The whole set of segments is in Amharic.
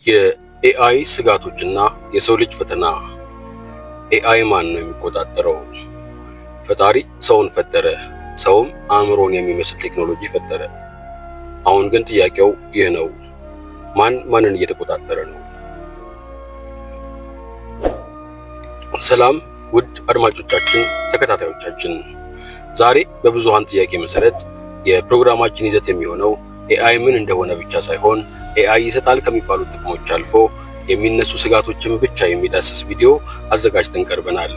የኤአይ ስጋቶችና የሰው ልጅ ፈተና። ኤአይ ማን ነው የሚቆጣጠረው? ፈጣሪ ሰውን ፈጠረ፣ ሰውም አእምሮን የሚመስል ቴክኖሎጂ ፈጠረ። አሁን ግን ጥያቄው ይህ ነው፣ ማን ማንን እየተቆጣጠረ ነው? ሰላም ውድ አድማጮቻችን፣ ተከታታዮቻችን፣ ዛሬ በብዙሃን ጥያቄ መሰረት የፕሮግራማችን ይዘት የሚሆነው ኤአይ ምን እንደሆነ ብቻ ሳይሆን ኤአይ ይሰጣል ከሚባሉት ጥቅሞች አልፎ የሚነሱ ስጋቶችን ብቻ የሚዳስስ ቪዲዮ አዘጋጅተን ቀርበናል።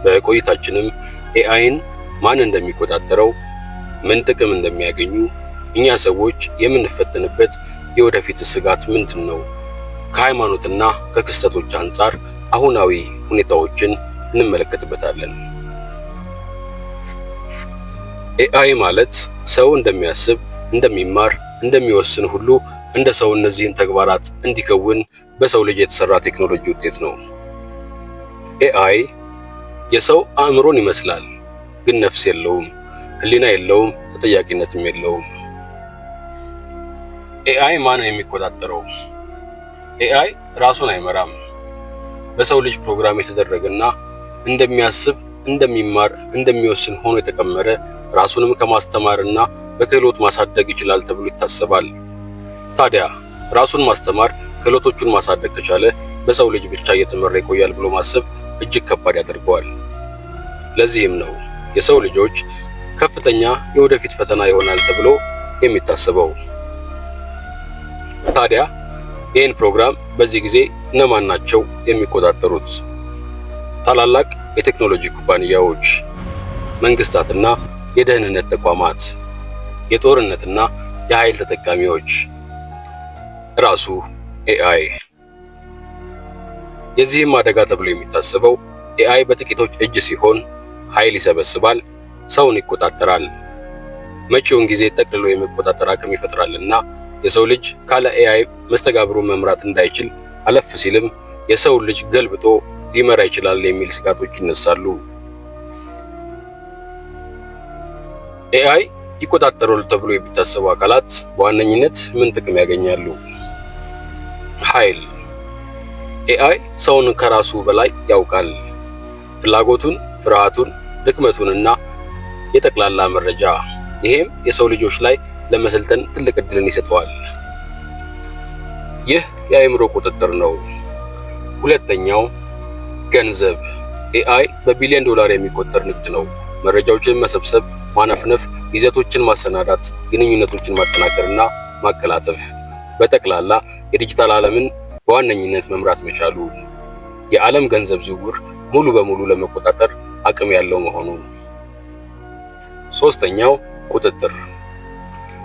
በቆይታችንም ኤአይን ማን እንደሚቆጣጠረው፣ ምን ጥቅም እንደሚያገኙ፣ እኛ ሰዎች የምንፈተንበት የወደፊት ስጋት ምንድን ነው፣ ከሃይማኖትና ከክስተቶች አንጻር አሁናዊ ሁኔታዎችን እንመለከትበታለን። ኤአይ ማለት ሰው እንደሚያስብ፣ እንደሚማር፣ እንደሚወስን ሁሉ እንደ ሰው እነዚህን ተግባራት እንዲከውን በሰው ልጅ የተሰራ ቴክኖሎጂ ውጤት ነው። ኤአይ የሰው አእምሮን ይመስላል፣ ግን ነፍስ የለውም፣ ህሊና የለውም፣ ተጠያቂነትም የለውም። ኤአይ ማን የሚቆጣጠረው? ኤአይ ራሱን አይመራም። በሰው ልጅ ፕሮግራም የተደረገና እንደሚያስብ፣ እንደሚማር፣ እንደሚወስን ሆኖ የተቀመረ ራሱንም ከማስተማርና በክህሎት ማሳደግ ይችላል ተብሎ ይታሰባል። ታዲያ ራሱን ማስተማር፣ ክህሎቶቹን ማሳደግ ከቻለ በሰው ልጅ ብቻ እየተመራ ይቆያል ብሎ ማሰብ እጅግ ከባድ ያደርገዋል። ለዚህም ነው የሰው ልጆች ከፍተኛ የወደፊት ፈተና ይሆናል ተብሎ የሚታሰበው። ታዲያ ይህን ፕሮግራም በዚህ ጊዜ እነማን ናቸው የሚቆጣጠሩት? ታላላቅ የቴክኖሎጂ ኩባንያዎች፣ መንግስታትና የደህንነት ተቋማት፣ የጦርነትና የኃይል ተጠቃሚዎች፣ ራሱ ኤአይ። የዚህም አደጋ ተብሎ የሚታሰበው ኤአይ በጥቂቶች እጅ ሲሆን ኃይል ይሰበስባል፣ ሰውን ይቆጣጠራል፣ መጪውን ጊዜ ጠቅልሎ የሚቆጣጠር አቅም ይፈጥራልና የሰው ልጅ ካለ ኤአይ መስተጋብሩን መምራት እንዳይችል፣ አለፍ ሲልም የሰው ልጅ ገልብጦ ሊመራ ይችላል የሚል ስጋቶች ይነሳሉ። ኤአይ ይቆጣጠራሉ ተብሎ የሚታሰቡ አካላት በዋነኝነት ምን ጥቅም ያገኛሉ? ኃይል። ኤአይ ሰውን ከራሱ በላይ ያውቃል። ፍላጎቱን፣ ፍርሃቱን፣ ድክመቱንና የጠቅላላ መረጃ። ይሄም የሰው ልጆች ላይ ለመሰልጠን ትልቅ እድልን ይሰጠዋል። ይህ የአእምሮ ቁጥጥር ነው። ሁለተኛው ገንዘብ። ኤአይ በቢሊዮን ዶላር የሚቆጠር ንግድ ነው። መረጃዎችን መሰብሰብ፣ ማነፍነፍ፣ ይዘቶችን ማሰናዳት፣ ግንኙነቶችን ማጠናከርና ማቀላጠፍ፣ በጠቅላላ የዲጂታል ዓለምን በዋነኝነት መምራት መቻሉ፣ የዓለም ገንዘብ ዝውውር ሙሉ በሙሉ ለመቆጣጠር አቅም ያለው መሆኑ። ሶስተኛው ቁጥጥር።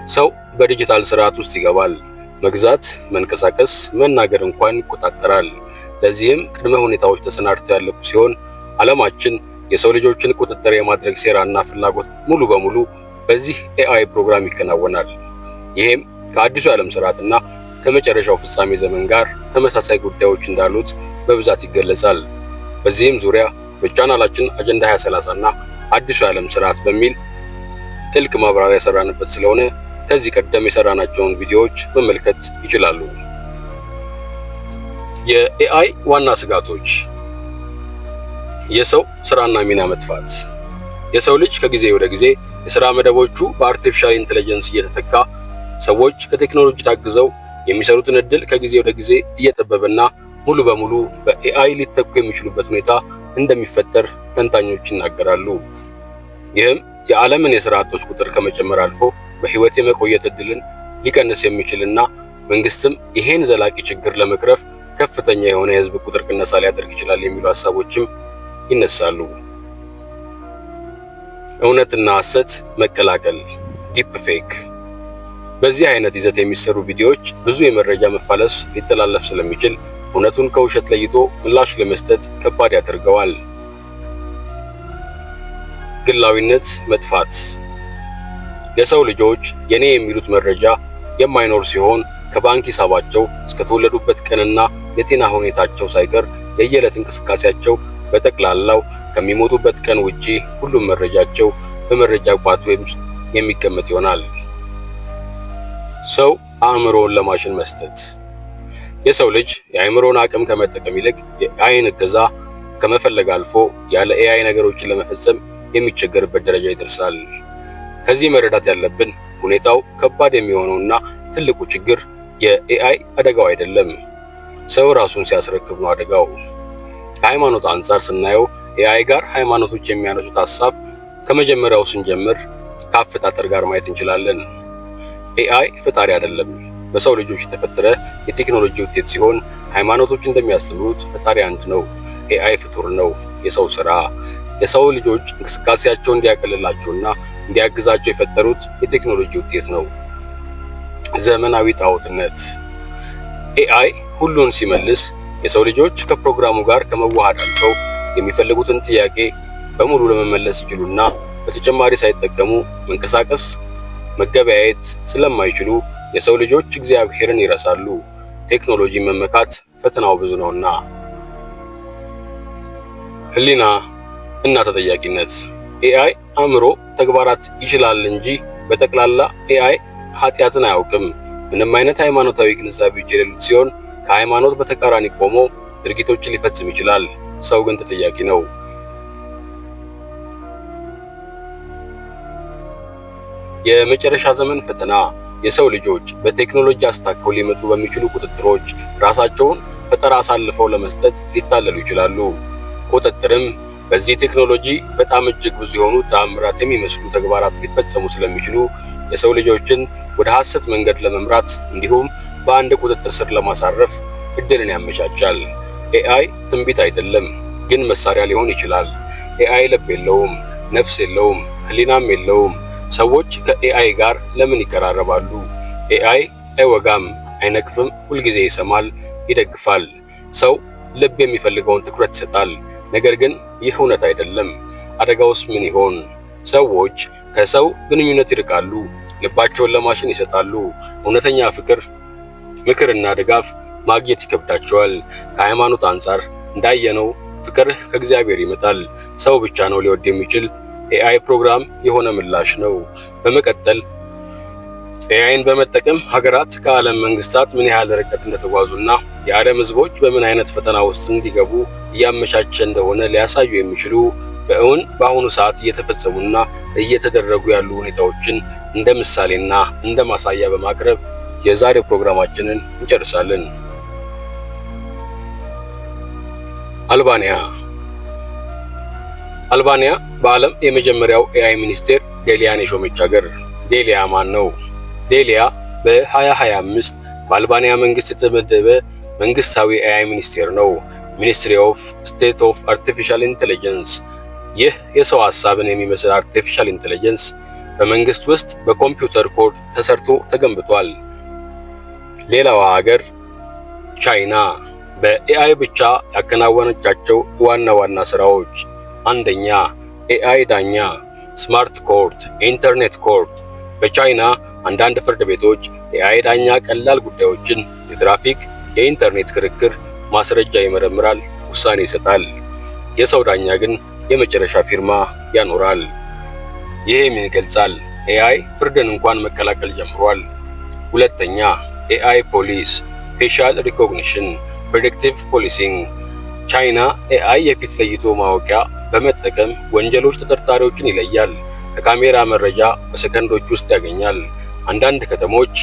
ሰው በዲጂታል ስርዓት ውስጥ ይገባል። መግዛት፣ መንቀሳቀስ፣ መናገር እንኳን ይቆጣጠራል። ለዚህም ቅድመ ሁኔታዎች ተሰናድተው ያለቁ ሲሆን ዓለማችን የሰው ልጆችን ቁጥጥር የማድረግ ሴራና ፍላጎት ሙሉ በሙሉ በዚህ ኤአይ ፕሮግራም ይከናወናል። ይሄም ከአዲሱ የዓለም ስርዓትና ከመጨረሻው ፍጻሜ ዘመን ጋር ተመሳሳይ ጉዳዮች እንዳሉት በብዛት ይገለጻል። በዚህም ዙሪያ በቻናላችን አጀንዳ 2030 እና አዲሱ የዓለም ስርዓት በሚል ጥልቅ ማብራሪያ የሰራንበት ስለሆነ ከዚህ ቀደም የሰራናቸውን ቪዲዮዎች መመልከት ይችላሉ። የኤአይ ዋና ስጋቶች። የሰው ስራና ሚና መጥፋት። የሰው ልጅ ከጊዜ ወደ ጊዜ የሥራ መደቦቹ በአርቲፊሻል ኢንተለጀንስ እየተተካ ሰዎች ከቴክኖሎጂ ታግዘው የሚሰሩትን እድል ከጊዜ ወደ ጊዜ እየጠበበና ሙሉ በሙሉ በኤአይ ሊተኩ የሚችሉበት ሁኔታ እንደሚፈጠር ተንታኞች ይናገራሉ። ይህም የዓለምን የሥራ አጦች ቁጥር ከመጨመር አልፎ በህይወት የመቆየት እድልን ሊቀንስ የሚችልና መንግስትም ይሄን ዘላቂ ችግር ለመቅረፍ ከፍተኛ የሆነ የህዝብ ቁጥር ቅነሳ ሊያደርግ ይችላል የሚሉ ሐሳቦችም ይነሳሉ። እውነትና ሐሰት መቀላቀል፣ ዲፕ ፌክ። በዚህ አይነት ይዘት የሚሰሩ ቪዲዮዎች ብዙ የመረጃ መፋለስ ሊተላለፍ ስለሚችል እውነቱን ከውሸት ለይቶ ምላሽ ለመስጠት ከባድ ያደርገዋል። ግላዊነት መጥፋት። የሰው ልጆች የኔ የሚሉት መረጃ የማይኖር ሲሆን ከባንክ ሂሳባቸው እስከ ተወለዱበት ቀንና የጤና ሁኔታቸው ሳይቀር የየዕለት እንቅስቃሴያቸው በጠቅላላው ከሚሞቱበት ቀን ውጪ ሁሉም መረጃቸው በመረጃ ቋቱ የሚቀመጥ ይሆናል። ሰው አእምሮውን ለማሽን መስጠት። የሰው ልጅ የአእምሮን አቅም ከመጠቀም ይልቅ የኤአይን እገዛ ከመፈለግ አልፎ ያለ ኤአይ ነገሮችን ለመፈጸም የሚቸገርበት ደረጃ ይደርሳል። ከዚህ መረዳት ያለብን ሁኔታው ከባድ የሚሆነውና ትልቁ ችግር የኤአይ አደጋው አይደለም፣ ሰው ራሱን ሲያስረክብ ነው አደጋው። ከሃይማኖት አንጻር ስናየው ኤአይ ጋር ሃይማኖቶች የሚያነሱት ሐሳብ ከመጀመሪያው ስንጀምር ከአፈጣጠር ጋር ማየት እንችላለን። ኤአይ ፈጣሪ አይደለም፣ በሰው ልጆች የተፈጠረ የቴክኖሎጂ ውጤት ሲሆን ሃይማኖቶች እንደሚያስተምሩት ፈጣሪ አንድ ነው። ኤአይ ፍጡር ነው፣ የሰው ስራ፣ የሰው ልጆች እንቅስቃሴያቸው እንዲያቀልላቸውና እንዲያግዛቸው የፈጠሩት የቴክኖሎጂ ውጤት ነው። ዘመናዊ ጣዖትነት። ኤአይ ሁሉን ሲመልስ የሰው ልጆች ከፕሮግራሙ ጋር ከመዋሃድ አልፈው የሚፈልጉትን ጥያቄ በሙሉ ለመመለስ ይችሉና በተጨማሪ ሳይጠቀሙ መንቀሳቀስ፣ መገበያየት ስለማይችሉ የሰው ልጆች እግዚአብሔርን ይረሳሉ። ቴክኖሎጂ መመካት ፈተናው ብዙ ነውና። ህሊና እና ተጠያቂነት። ኤአይ አእምሮ ተግባራት ይችላል እንጂ በጠቅላላ ኤአይ ኃጢአትን አያውቅም። ምንም አይነት ሃይማኖታዊ ግንዛቤዎች የሌሉት ሲሆን ከሃይማኖት በተቃራኒ ቆሞ ድርጊቶችን ሊፈጽም ይችላል። ሰው ግን ተጠያቂ ነው። የመጨረሻ ዘመን ፈተና። የሰው ልጆች በቴክኖሎጂ አስታከው ሊመጡ በሚችሉ ቁጥጥሮች ራሳቸውን ፈጠራ አሳልፈው ለመስጠት ሊታለሉ ይችላሉ። ቁጥጥርም በዚህ ቴክኖሎጂ በጣም እጅግ ብዙ የሆኑ ተአምራት የሚመስሉ ተግባራት ሊፈጸሙ ስለሚችሉ የሰው ልጆችን ወደ ሐሰት መንገድ ለመምራት እንዲሁም በአንድ ቁጥጥር ስር ለማሳረፍ እድልን ያመቻቻል። ኤአይ ትንቢት አይደለም፣ ግን መሳሪያ ሊሆን ይችላል። ኤአይ ልብ የለውም፣ ነፍስ የለውም፣ ህሊናም የለውም። ሰዎች ከኤአይ ጋር ለምን ይቀራረባሉ? ኤአይ አይወጋም፣ አይነቅፍም፣ ሁልጊዜ ይሰማል፣ ይደግፋል። ሰው ልብ የሚፈልገውን ትኩረት ይሰጣል። ነገር ግን ይህ እውነት አይደለም። አደጋውስ ምን ይሆን? ሰዎች ከሰው ግንኙነት ይርቃሉ፣ ልባቸውን ለማሽን ይሰጣሉ። እውነተኛ ፍቅር፣ ምክርና ድጋፍ ማግኘት ይከብዳቸዋል። ከሃይማኖት አንጻር እንዳየነው ፍቅር ከእግዚአብሔር ይመጣል። ሰው ብቻ ነው ሊወድ የሚችል። ኤአይ ፕሮግራም የሆነ ምላሽ ነው። በመቀጠል ኤአይን በመጠቀም ሀገራት ከዓለም መንግስታት ምን ያህል ርቀት እንደተጓዙና የዓለም ህዝቦች በምን አይነት ፈተና ውስጥ እንዲገቡ እያመቻቸ እንደሆነ ሊያሳዩ የሚችሉ በእውን በአሁኑ ሰዓት እየተፈጸሙና እየተደረጉ ያሉ ሁኔታዎችን እንደ ምሳሌና እንደ ማሳያ በማቅረብ የዛሬው ፕሮግራማችንን እንጨርሳለን። አልባንያ በዓለም የመጀመሪያው ኤአይ ሚኒስቴር ዴሊያን የሾመች ሀገር። ዴሊያ ማን ነው? ዴሊያ በ2025 በአልባንያ መንግስት የተመደበ መንግስታዊ ኤአይ ሚኒስቴር ነው። ሚኒስትሪ ኦፍ ስቴት ኦፍ አርቲፊሻል ኢንተለጀንስ። ይህ የሰው ሐሳብን የሚመስል አርቲፊሻል ኢንተለጀንስ በመንግስት ውስጥ በኮምፒውተር ኮድ ተሰርቶ ተገንብቷል። ሌላዋ ሀገር ቻይና በኤአይ ብቻ ያከናወነቻቸው ዋና ዋና ስራዎች፣ አንደኛ ኤአይ ዳኛ፣ ስማርት ኮርት፣ ኢንተርኔት ኮርት። በቻይና አንዳንድ ፍርድ ቤቶች ኤአይ ዳኛ ቀላል ጉዳዮችን፣ የትራፊክ፣ የኢንተርኔት ክርክር ማስረጃ ይመረምራል፣ ውሳኔ ይሰጣል። የሰው ዳኛ ግን የመጨረሻ ፊርማ ያኖራል። ይሄ ምን ይገልጻል? ኤአይ ፍርድን እንኳን መቀላቀል ጀምሯል። ሁለተኛ ኤአይ ፖሊስ፣ ፌሻል ሪኮግኒሽን፣ ፕሬዲክቲቭ ፖሊሲንግ። ቻይና ኤአይ የፊት ለይቶ ማወቂያ በመጠቀም ወንጀሎች ተጠርጣሪዎችን ይለያል። ከካሜራ መረጃ በሰከንዶች ውስጥ ያገኛል። አንዳንድ ከተሞች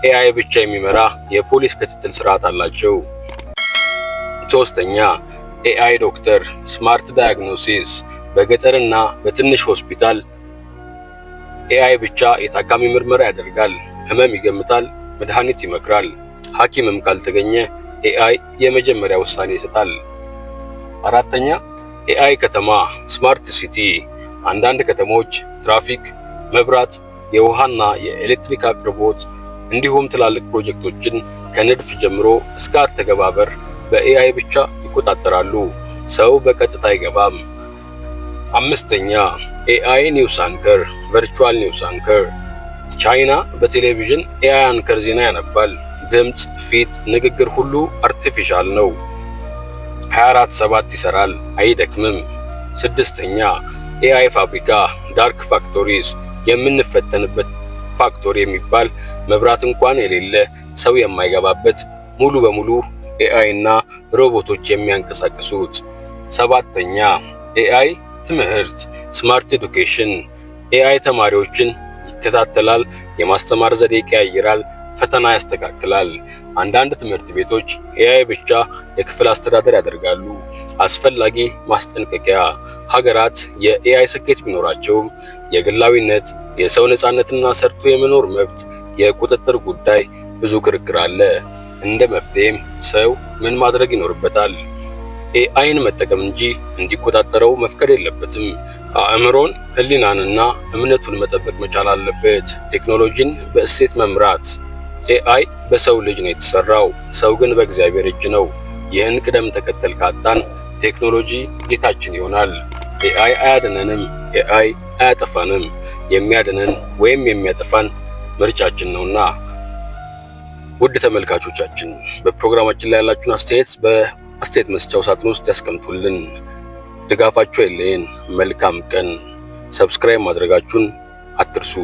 ኤአይ ብቻ የሚመራ የፖሊስ ክትትል ስርዓት አላቸው። ሶስተኛ ኤአይ ዶክተር፣ ስማርት ዳያግኖሲስ። በገጠርና በትንሽ ሆስፒታል ኤአይ ብቻ የታካሚ ምርመራ ያደርጋል፣ ህመም ይገምታል፣ መድኃኒት ይመክራል። ሐኪምም ካልተገኘ ኤአይ የመጀመሪያ ውሳኔ ይሰጣል። አራተኛ ኤአይ ከተማ፣ ስማርት ሲቲ። አንዳንድ ከተሞች ትራፊክ፣ መብራት፣ የውሃና የኤሌክትሪክ አቅርቦት እንዲሁም ትላልቅ ፕሮጀክቶችን ከንድፍ ጀምሮ እስከ አተገባበር በኤአይ ብቻ ይቆጣጠራሉ። ሰው በቀጥታ አይገባም። አምስተኛ ኤአይ ኒውስ አንከር፣ ቨርቹዋል ኒውስ አንከር። ቻይና በቴሌቪዥን ኤአይ አንከር ዜና ያነባል። ድምፅ፣ ፊት፣ ንግግር ሁሉ አርቲፊሻል ነው። 24/7 ይሰራል፣ አይደክምም። ስድስተኛ ኤአይ ፋብሪካ፣ ዳርክ ፋክቶሪስ። የምንፈተንበት ፋክቶሪ የሚባል መብራት እንኳን የሌለ ሰው የማይገባበት ሙሉ በሙሉ ኤአይ እና ሮቦቶች የሚያንቀሳቅሱት። ሰባተኛ ኤአይ ትምህርት ስማርት ኤዱኬሽን። ኤአይ ተማሪዎችን ይከታተላል፣ የማስተማር ዘዴ ይቀያይራል፣ ፈተና ያስተካክላል። አንዳንድ ትምህርት ቤቶች ኤአይ ብቻ የክፍል አስተዳደር ያደርጋሉ። አስፈላጊ ማስጠንቀቂያ፣ ሀገራት የኤአይ ስኬት ቢኖራቸውም የግላዊነት፣ የሰው ነፃነትና ሰርቶ የመኖር መብት የቁጥጥር ጉዳይ ብዙ ክርክር አለ። እንደ መፍትሄም ሰው ምን ማድረግ ይኖርበታል? ኤአይን መጠቀም እንጂ እንዲቆጣጠረው መፍቀድ የለበትም። አእምሮን፣ ህሊናንና እምነቱን መጠበቅ መቻል አለበት። ቴክኖሎጂን በእሴት መምራት። ኤአይ በሰው ልጅ ነው የተሰራው፣ ሰው ግን በእግዚአብሔር እጅ ነው። ይህን ቅደም ተከተል ካጣን ቴክኖሎጂ ጌታችን ይሆናል። ኤአይ አያድነንም፣ ኤአይ አያጠፋንም። የሚያድነን ወይም የሚያጠፋን ምርጫችን ነውና። ውድ ተመልካቾቻችን በፕሮግራማችን ላይ ያላችሁን አስተያየት በአስተያየት መስጫው ሳጥን ውስጥ ያስቀምጡልን። ድጋፋችሁ አይለየን። መልካም ቀን። ሰብስክራይብ ማድረጋችሁን አትርሱ።